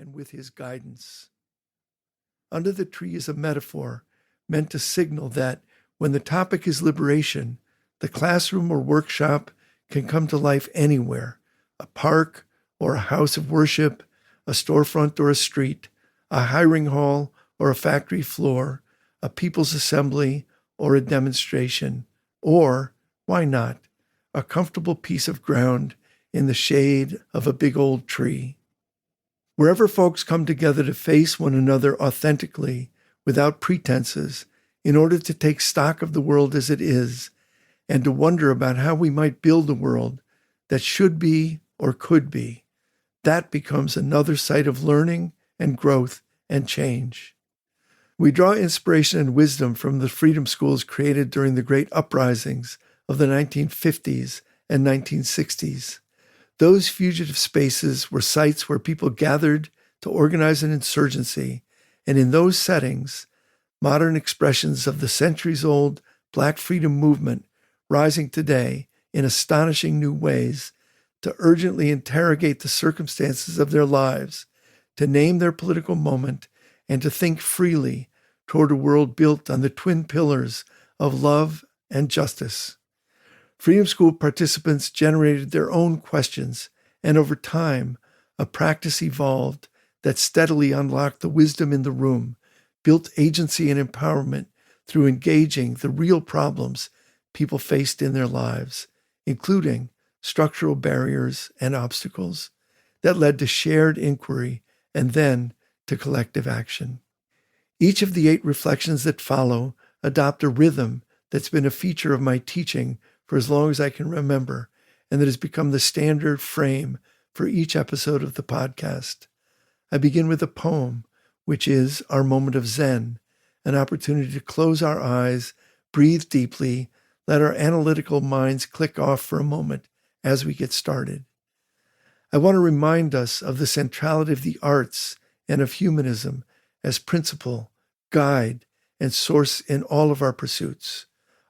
and with his guidance. Under the tree is a metaphor meant to signal that when the topic is liberation, the classroom or workshop can come to life anywhere, a park or a house of worship, a storefront or a street, a hiring hall or a factory floor, a people's assembly or a demonstration, or, why not, a comfortable piece of ground in the shade of a big old tree. Wherever folks come together to face one another authentically, without pretenses, in order to take stock of the world as it is, and to wonder about how we might build a world that should be or could be, that becomes another site of learning and growth and change. We draw inspiration and wisdom from the freedom schools created during the great uprisings of the 1950s and 1960s. Those fugitive spaces were sites where people gathered to organize an insurgency, and in those settings, modern expressions of the centuries-old Black freedom movement rising today in astonishing new ways to urgently interrogate the circumstances of their lives, to name their political moment, and to think freely toward a world built on the twin pillars of love and justice. Freedom School participants generated their own questions, and over time, a practice evolved that steadily unlocked the wisdom in the room, built agency and empowerment through engaging the real problems people faced in their lives, including structural barriers and obstacles that led to shared inquiry and then to collective action. Each of the 8 reflections that follow adopt a rhythm that's been a feature of my teaching for as long as I can remember, and that has become the standard frame for each episode of the podcast. I begin with a poem, which is our moment of Zen, an opportunity to close our eyes, breathe deeply, let our analytical minds click off for a moment as we get started. I want to remind us of the centrality of the arts and of humanism as principle, guide, and source in all of our pursuits,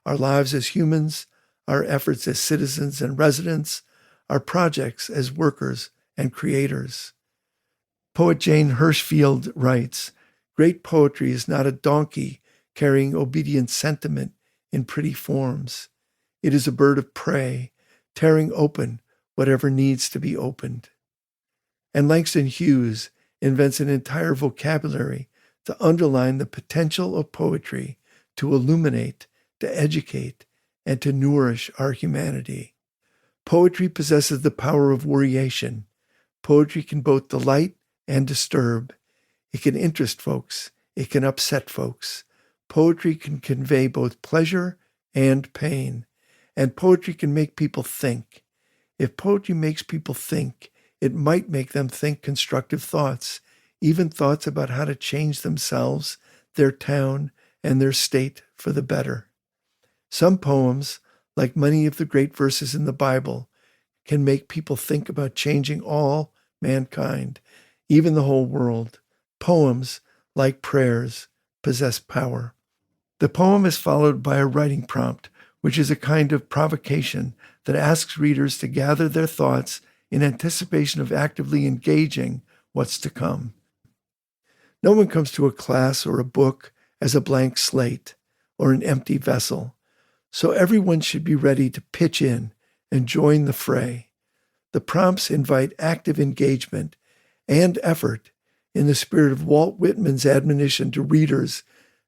our lives as humans, our efforts as citizens and residents, our projects as workers and creators. Poet Jane Hirshfield writes, "Great poetry is not a donkey carrying obedient sentiment in pretty forms. It is a bird of prey, tearing open whatever needs to be opened." And Langston Hughes invents an entire vocabulary to underline the potential of poetry to illuminate, to educate, and to nourish our humanity. Poetry possesses the power of variation. Poetry can both delight and disturb. It can interest folks. It can upset folks. Poetry can convey both pleasure and pain. And poetry can make people think. If poetry makes people think, it might make them think constructive thoughts, even thoughts about how to change themselves, their town, and their state for the better. Some poems, like many of the great verses in the Bible, can make people think about changing all mankind, even the whole world. Poems, like prayers, possess power. The poem is followed by a writing prompt, which is a kind of provocation that asks readers to gather their thoughts in anticipation of actively engaging what's to come. No one comes to a class or a book as a blank slate or an empty vessel, so everyone should be ready to pitch in and join the fray. The prompts invite active engagement and effort in the spirit of Walt Whitman's admonition to readers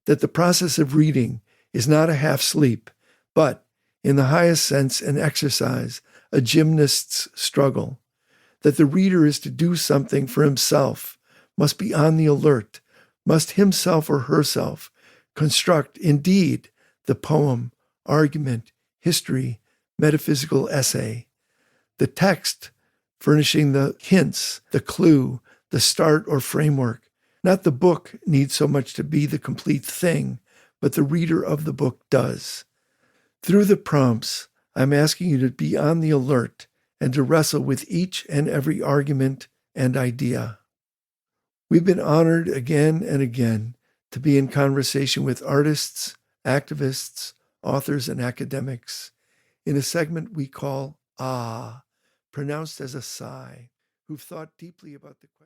that the process of reading is not a half sleep, but, in the highest sense, an exercise, a gymnast's struggle, that the reader is to do something for himself, must be on the alert, must himself or herself construct, indeed, the poem, argument, history, metaphysical essay. The text furnishing the hints, the clue, the start or framework. Not the book needs so much to be the complete thing, but the reader of the book does. Through the prompts, I'm asking you to be on the alert and to wrestle with each and every argument and idea. We've been honored again and again to be in conversation with artists, activists, authors, and academics in a segment we call pronounced as a sigh, who've thought deeply about the question.